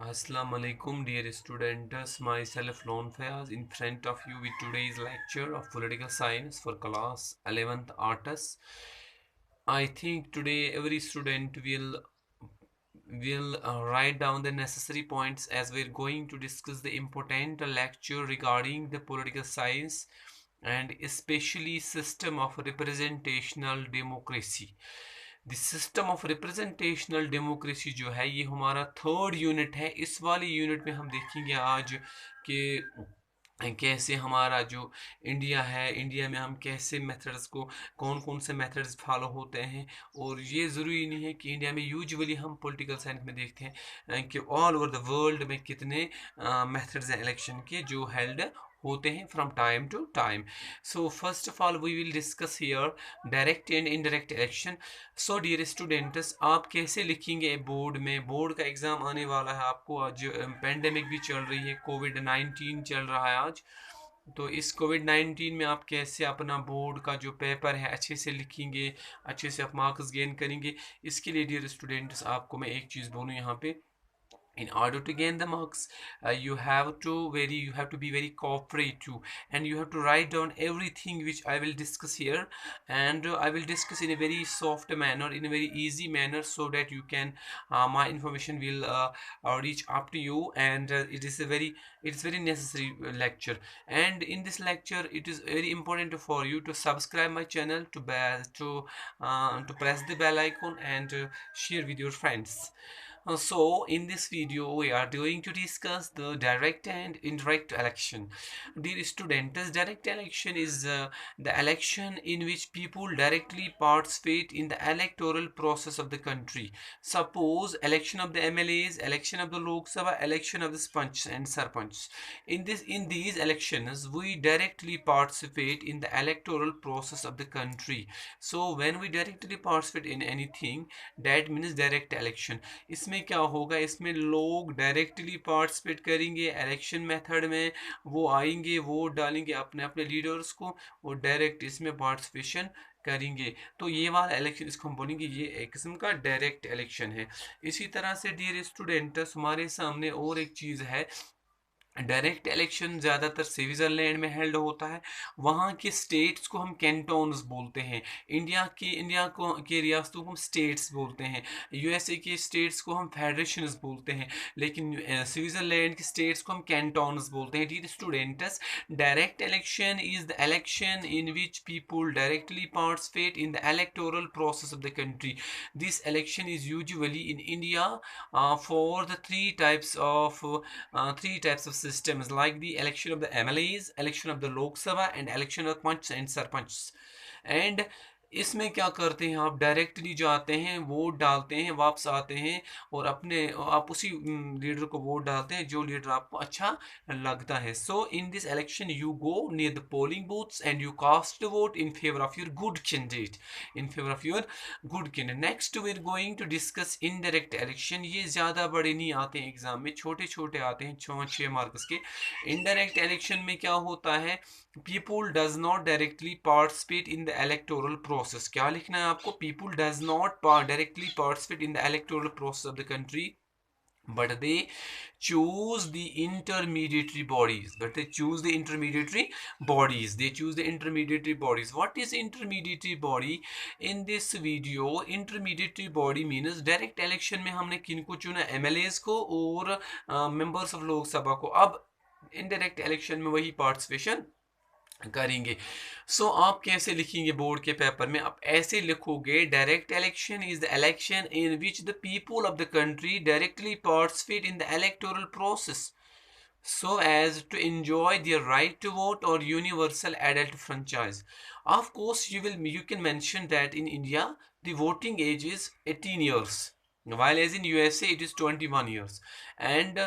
Assalamu alaikum, dear students. Myself Lone Fayaz in front of you with today's lecture of political science for class 11th arts. I think today every student will write down the necessary points as we're going to discuss the important lecture regarding the political science and especially system of representational democracy. The system of representational democracy जो है ये हमारा third unit है। इस वाले unit में हम देखेंगे आज कि कैसे हमारा जो इंडिया है, इंडिया में हम कैसे मेथड्स को कौन कौन से मेथड्स फॉलो होते हैं। और ये ज़रूरी नहीं है कि इंडिया में यूजुअली हम पॉलिटिकल साइंस में देखते हैं कि ऑल ओवर द वर्ल्ड में कितने मेथड्स हैं इलेक्शन के जो हेल्ड होते हैं from time to time. So first of all we will discuss here direct and indirect election. So dear students, आप कैसे लिखेंगे बोर्ड में? बोर्ड का एग्ज़ाम आने वाला है आपको। आज पेंडेमिक भी चल रही है, कोविड-19 चल रहा है आज। तो इस कोविड-19 में आप कैसे अपना बोर्ड का जो पेपर है अच्छे से लिखेंगे, अच्छे से आप मार्क्स गेन करेंगे? इसके लिए डियर स्टूडेंट्स आपको मैं एक चीज़ बोलूँ यहाँ पे, in order to gain the marks, you have to be very cooperative, and you have to write down everything which I will discuss here. And I will discuss in a very soft manner, in a very easy manner, so that you can my information will reach up to you. And it's very necessary lecture. And in this lecture it is very important for you to subscribe my channel, to press the bell icon, and share with your friends. So in this video we are going to discuss the direct and indirect election. Dear students, direct election is the election in which people directly participate in the electoral process of the country. Suppose election of the MLAs, election of the Lok Sabha, election of the Panch and Sarpanch. In these elections we directly participate in the electoral process of the country. So when we directly participate in anything, that means direct election. इसमें क्या होगा, इसमें लोग directly participate करेंगे election method में। वो आएंगे, vote डालेंगे अपने अपने लीडर्स को, और डायरेक्ट इसमें पार्टिसिपेशन करेंगे। तो ये वाला इलेक्शन इसको हम बोलेंगे ये एक किस्म का डायरेक्ट इलेक्शन है। इसी तरह से डियर स्टूडेंट्स, हमारे सामने और एक चीज़ है। डायरेक्ट इलेक्शन ज़्यादातर स्विट्ज़रलैंड में हेल्ड होता है। वहाँ के स्टेट्स को हम कैंटोन्स बोलते हैं। इंडिया को के रियासतों को हम स्टेट्स बोलते हैं। यूएसए के स्टेट्स को हम फेडरेशंस बोलते हैं। लेकिन स्विट्ज़रलैंड के स्टेट्स को हम कैंटोन्स बोलते हैं। Dear students, direct election is the election in which people directly participate in the electoral process of the country. This election is usually in India for the three types of systems, like the election of the MLAs, election of the Lok Sabha, and election of Panch and Sarpanch. And इसमें क्या करते हैं, आप directly जाते हैं, vote डालते हैं, वापस आते हैं, और आप उसी लीडर को वोट डालते हैं जो लीडर आपको अच्छा लगता है। So in this election you go near the polling booths and you cast vote in favour of your good candidate, next we are going to discuss indirect election. ये ज़्यादा बड़े नहीं आते हैं एग्जाम में, छोटे छोटे आते हैं, 6 मार्क्स के। इनडायरेक्ट इलेक्शन में क्या होता है, people does not directly participate in the electoral process. क्या लिखना है आपको? people does not directly participate in the electoral process of the country, but they choose the intermediary bodies. What is intermediary body? In this video, intermediary body means direct election में हमने किनको चुना, MLAs को और members of लोक सभा को। अब indirect election में वही participation करेंगे। सो आप कैसे लिखेंगे बोर्ड के पेपर में? आप ऐसे लिखोगे, direct election is the election in which the people of the country directly participate in the electoral process so as to enjoy their right to vote or universal adult franchise. Of course, you can mention that in India the voting age is 18 years, while as in USA it is 21 years. And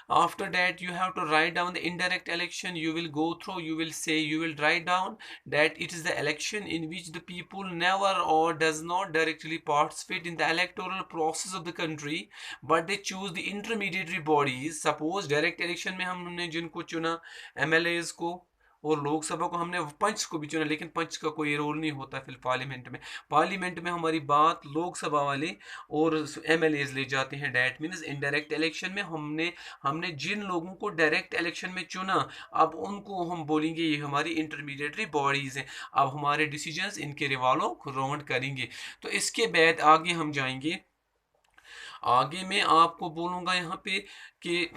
after that you have to write down the indirect election. You will go through, you will write down that it is the election in which the people never or does not directly participate in the electoral process of the country, but they choose the intermediary bodies. Suppose direct election में हमने जिनको चुना, MLAs को और लोकसभा को हमने पंच को भी चुना, लेकिन पंच का कोई रोल नहीं होता फिर पार्लियामेंट में हमारी बात लोकसभा वाले और एमएलएज ले जाते हैं। डैट मीन्स इनडायरेक्ट इलेक्शन में हमने हमने जिन लोगों को डायरेक्ट इलेक्शन में चुना, अब उनको हम बोलेंगे ये हमारी इंटरमीडिएटरी बॉडीज हैं, अब हमारे डिसीजंस इनके रिवॉल्व राउंड करेंगे। तो इसके बाद आगे हम जाएंगे। आगे मैं आपको बोलूँगा यहाँ पे कि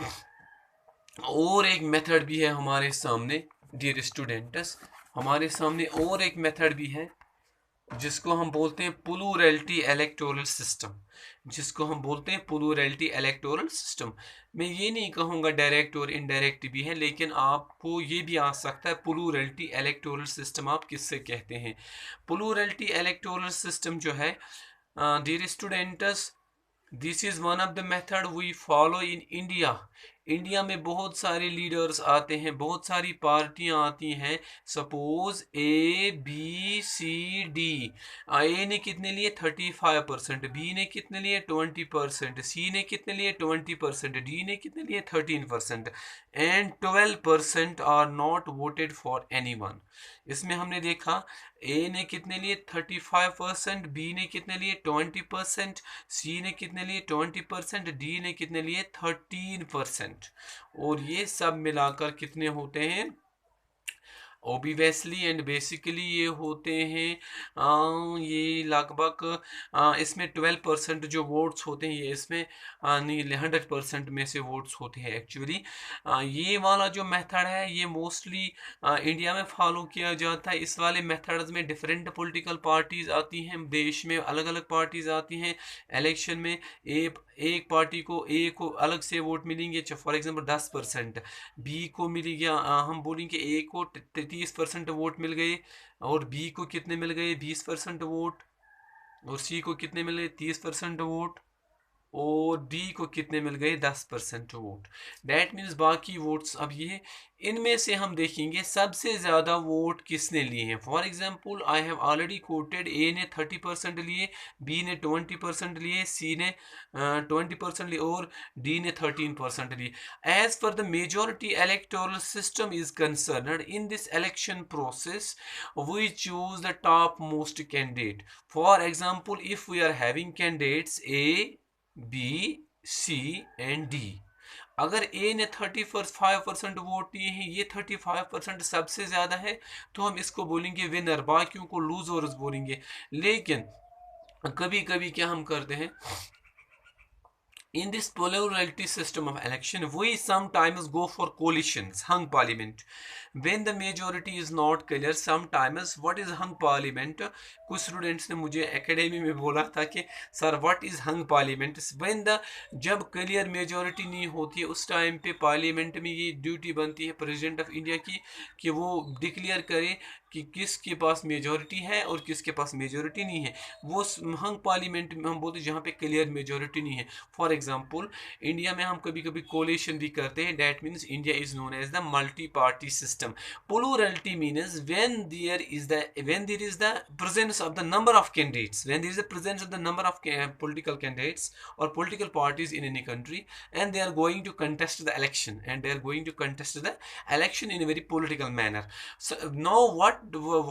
और एक मेथड भी है हमारे सामने डियर स्टूडेंट्स, हमारे सामने और एक मेथड भी है जिसको हम बोलते हैं प्लूरैलिटी इलेक्टोरल सिस्टम, जिसको हम बोलते हैं प्लूरैलिटी इलेक्टोरल सिस्टम। मैं ये नहीं कहूँगा डायरेक्ट और इनडायरेक्ट भी है, लेकिन आपको ये भी आ सकता है प्लूरैलिटी इलेक्टोरल सिस्टम आप किससे कहते हैं। प्लूरैलिटी इलेक्टोरल सिस्टम जो है dear students, this is one of the method we follow in India. India में बहुत सारे लीडर्स आते हैं, बहुत सारी पार्टियां आती हैं। सपोज ABCD, ए ने कितने लिए 35%, बी ने कितने लिए 20%, सी ने कितने लिए 20%, डी ने कितने लिए 13%, and 12% are not voted for anyone. इसमें हमने देखा ए ने कितने लिए 35%, बी ने कितने लिए 20%, सी ने कितने लिए 20%, डी ने कितने लिए 13%, और ये सब मिलाकर कितने होते हैं ओबीवेसली एंड बेसिकली ये होते हैं ये लगभग इसमें 12% जो वोट्स होते हैं, ये इसमें नहीं 100% में से वोट्स होते हैं एक्चुअली। ये वाला जो मेथड है ये मोस्टली इंडिया में फॉलो किया जाता है। इस वाले मेथड्स में डिफरेंट पॉलिटिकल पार्टीज आती हैं, देश में अलग अलग पार्टीज आती हैं। इलेक्शन में एक पार्टी को ए को अलग से वोट मिलेंगे, फॉर एग्जांपल 10%, बी को मिलेगी हम बोलेंगे ए को 30% वोट मिल गए, और बी को कितने मिल गए 20% वोट, और सी को कितने मिल गए 30% वोट, और डी को कितने मिल गए 10% वोट। डैट मीन्स बाकी वोट्स अब ये इनमें से हम देखेंगे सबसे ज़्यादा वोट किसने लिए हैं। For example I have already voted, A ने 30% लिए, बी ने 20% लिए, सी ने 20% लिए, और डी ने 13% लिए। As per the majority electoral system is concerned in this election process we choose the top most candidate. For example if we are having candidates A B C and D, अगर A ने 35% vote दिए हैं, ये 35% सबसे ज़्यादा है, तो हम इसको बोलेंगे विनर, बाकियों को लूजर्स बोलेंगे। लेकिन कभी कभी क्या हम करते हैं, in this plurality system of election we sometimes go for coalitions, hung parliament, when the majority is not clear। sometimes what is hung parliament, कुछ स्टूडेंट्स ने मुझे एकेडमी में बोला था कि sir what is hung parliament, when the जब clear majority नहीं होती है उस टाइम पे पार्लियामेंट में ये ड्यूटी बनती है प्रेसिडेंट ऑफ इंडिया की कि वो डिक्लेयर करे कि किसके पास मेजोरिटी है और किसके पास मेजोरिटी नहीं है। वो हंग पार्लियामेंट में हम बोलते हैं जहाँ पे क्लियर मेजोरिटी नहीं है। फॉर एग्जांपल इंडिया में हम कभी कभी कोलिशन भी करते हैं, that means India is known as the multi party system. Plurality means when there is the presence of the number of candidates, when there is a presence of the number of political candidates or political parties in any country, and they are going to contest the election, and they are going to contest the election in a very political manner. So now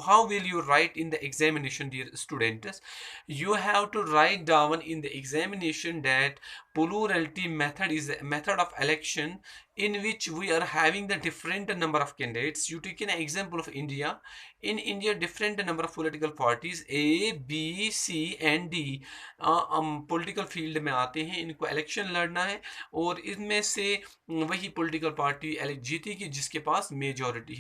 how will you write in the examination, dear students? You have to write down in the examination that plurality method is a method of election in which we are having the different number of candidates. You take an example of India. In India different number of political parties A B C and D political field में आते हैं, इनको election लड़ना है, और इनमें से वही पॉलिटिकल पार्टी जीतेगी जिसके पास मेजोरिटी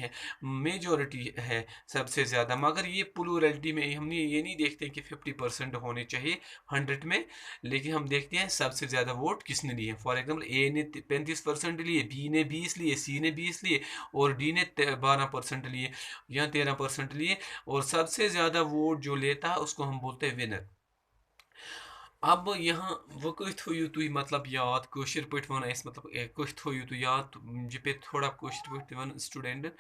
है सबसे ज़्यादा। मगर ये प्लूरैलिटी में हमने ये नहीं देखते कि 50% होने चाहिए 100 में, लेकिन हम देखते हैं सबसे ज़्यादा वोट किसने लिए। फॉर एग्जाम्पल ए ने 35% लिए, बी ने 20 लिए, सी ने 20 लिए, और डी ने 12% लिए या 13% लिए, और सबसे ज़्यादा वोट जो लेता है उसको हम बोलते हैं विनर। अब यहाँ वो कुछ थोयू तुई मतलब याद कशर पे वन मतलब कुछ थोयू तु याद जो पे थोड़ा कशर पे वन स्टूडेंट।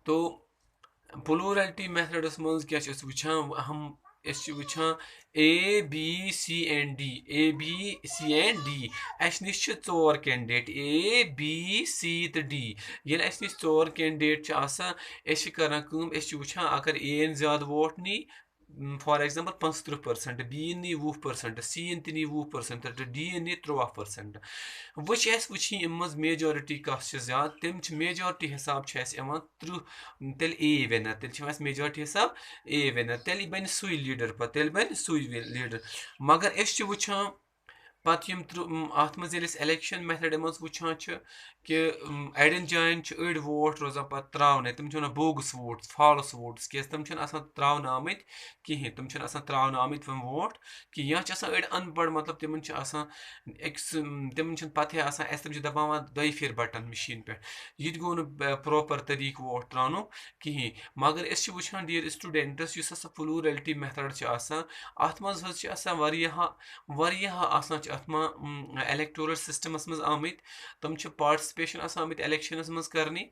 तो प्लूरैलिटी मेथड्स मज क्या वुचान हम वुचान A B C and D A B C and D निश 4 कैंडिडेट A B C तो D ये निश 4 कैंडिडेट कर वुचान अगर A ज्यादा vote knee for example 35% B knee 20% C नी 20% तो D नी 13% वुच मेजॉरिटी कस ज्यादा तम मेजॉरिटी हिसाब 30 तेल A विनर तेल मेजॉरिटी हिसाब A विनर तेल बन सुई लीडर तेल बन सुई लीडर मगर वुचान पत अत इलेक्शन मेथड वुचान कि अड़न जायन अड़ वोट रोजान पत त्रावन तम बोगस वोट फॉल्स वोट्स क्या तम त्रावन आमत कहें तम त्रावन आमत वम वोट कि या अड़ अनपढ़ मतलब तिम पते तम दबावान दई फिर बटन मशीन पे ये गो प्रॉपर तरीक वोट त्रावन कहें मगर वुचान डियर स्टूडेंट्स इस प्लूरलिटी मेथड अत इलेक्टोरल सिस्टमस मज आमत तम पार्टिसिपेशन आमत इलेक्शनस मज करने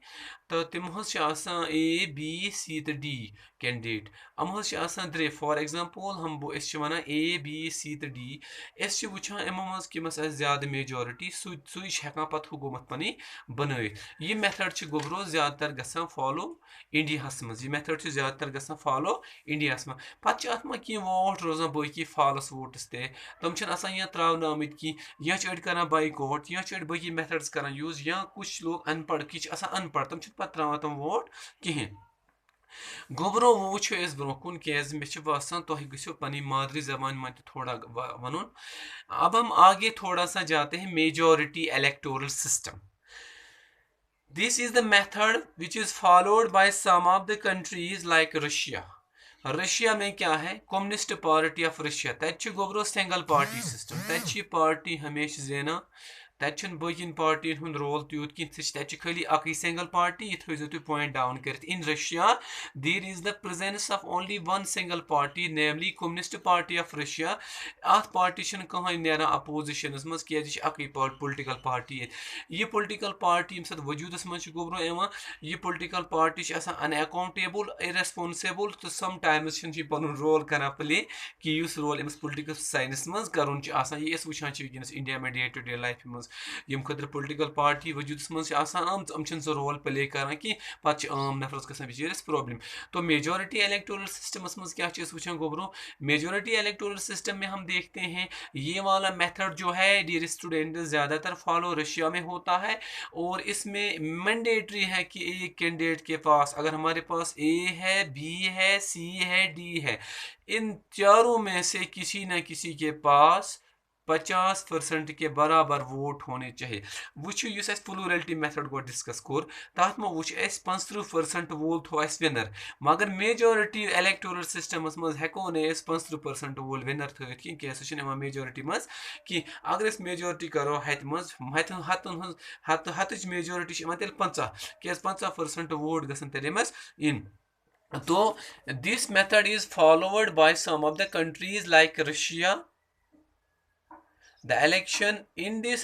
तो तम A B C तो D कैंडिडेट द्रे फॉर एग्जांपल हम वन A B C तो D वुचान इमो मज कमस ज्यादा मेजॉरिटी सुई हेकान पत हुकूमत पनी बनवित यह मेथड गोबरो ज्यादातर गसान फॉलो इंडिया मज यह मेथड ज्यादातर गसान फॉलो इंडिया मज पत अत वोट रोजान बाकी फॉल्स वोट्स ते तम या त्रावन आमत की या अड़ कर बाइकआउट या अड़ बाकी मेथड्स कर यूज या कुछ लोग अनपढ़ कि अनपढ़ तम पत त्रावन तम वोट कहें गोबरो वो ब्रो कुन मे बासान तुह गो पनी मादरी जबान में थोड़ा वन अब हम आगे थोड़ा सा जाते हैं majority electoral system this is the method which is followed by some of the countries like Russia में क्या है कम्युनिस्ट पार्टी ऑफ रशिया तत गोबरो सिंगल पार्टी सिस्टम तत पार्टी हमेशा जेना तत बकिन पार्टियन हुंद रोल तूत कह खाली अक सिंगल पार्टी यह थो तुम पॉइंट डाउन कर in Russia there is the presence of only one single party namely communist party of Russia अत पार्टी कहीं नेरा अपोजिशन मज क्या अक पोलिटिकल पार्टी यह पोलिटिकल पार्टी ये वजूदस मज गोबरो यह पोलिटिकल पार्टी अनअकाउंटेबल इरेस्पॉन्सिबल तो सम टाइम्स पुन रोल कर प्ले कि रोल अमिस पोलिटिकल साइंस मज कर ये वुचान वनस इंडिया में डे टू डे लाइफ मज यम खतर पोलिटिकल पार्टी वजूदस मज सह रोल प्ले कर कि पे आम नफरस गसान बिचारिस प्रॉब्लम तो मेजॉरिटी इलेक्टोरल सिस्टमस मज क्या वुचान गोबरो मेजॉरिटी इलेक्टोरल सिस्टम में हम देखते हैं ये वाला मेथड जो है डियर स्टूडेंट ज़्यादातर फॉलो रशिया में होता है और इसमें मैंडेटरी है कि एक कैंडिडेट के पास अगर हमारे पास A है B है C है D है इन चारों में से किसी न किसी के पास 50% के बराबर वोट होने चाहिए वुचु प्लूरलिटी मेथड गो डिस्कस कोर तथ में वुच 50% वोल थो विनर मगर मेजॉरिटी इलेक्टोरल सिस्टमस मज हेको ने 50% वोल विनर थवित कि सह मेजॉरिटी मज कि अगर मेजॉरिटी करो हत मज हतच मेजॉरिटी तेल 50 क्या 50% वोट गसन तेल इन तो this method is followed by some of the countries like Russia The election in this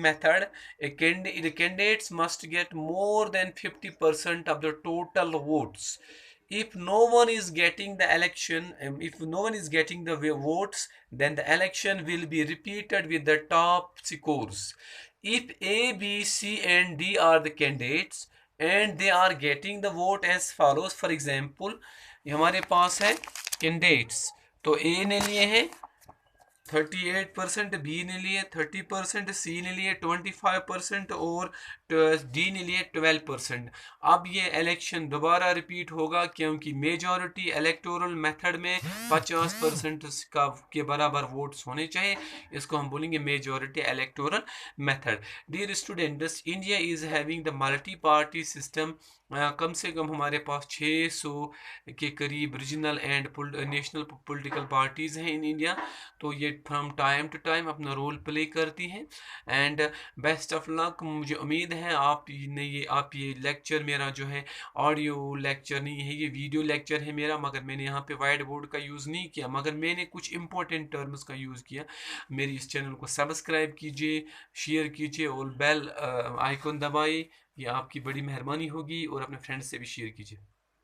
method, the candidates must get more than 50% of the total votes. If no one is getting the election, if no one is getting the votes, then the election will be repeated with the top scores. If A, B, C, and D are the candidates and they are getting the vote as follows, for example, हमारे पास है candidates, तो A ने लिए हैं 38%, B ने लिए 30%, C ने लिए 25% और D ने लिए 12%। अब ये इलेक्शन दोबारा रिपीट होगा क्योंकि मेजॉरिटी इलेक्टोरल मेथड में 50% का के बराबर वोट्स होने चाहिए, इसको हम बोलेंगे majority electoral method. Dear students, India is having the multi party system. कम से कम हमारे पास 600 के करीब regional and national political parties हैं इन इंडिया, तो ये फ्रॉम टाइम टू टाइम अपना रोल प्ले करती हैं। And best of luck. मुझे उम्मीद है आप ये लेक्चर मेरा जो है ऑडियो लेक्चर नहीं है, ये वीडियो लेक्चर है मेरा, मगर मैंने यहाँ पे वाइट बोर्ड का यूज़ नहीं किया, मगर मैंने कुछ इंपॉर्टेंट टर्म्स का यूज़ किया। मेरी इस चैनल को सब्सक्राइब कीजिए, शेयर कीजिए और बेल आइकन दबाइए, ये आपकी बड़ी मेहरबानी होगी, और अपने फ्रेंड्स से भी शेयर कीजिए।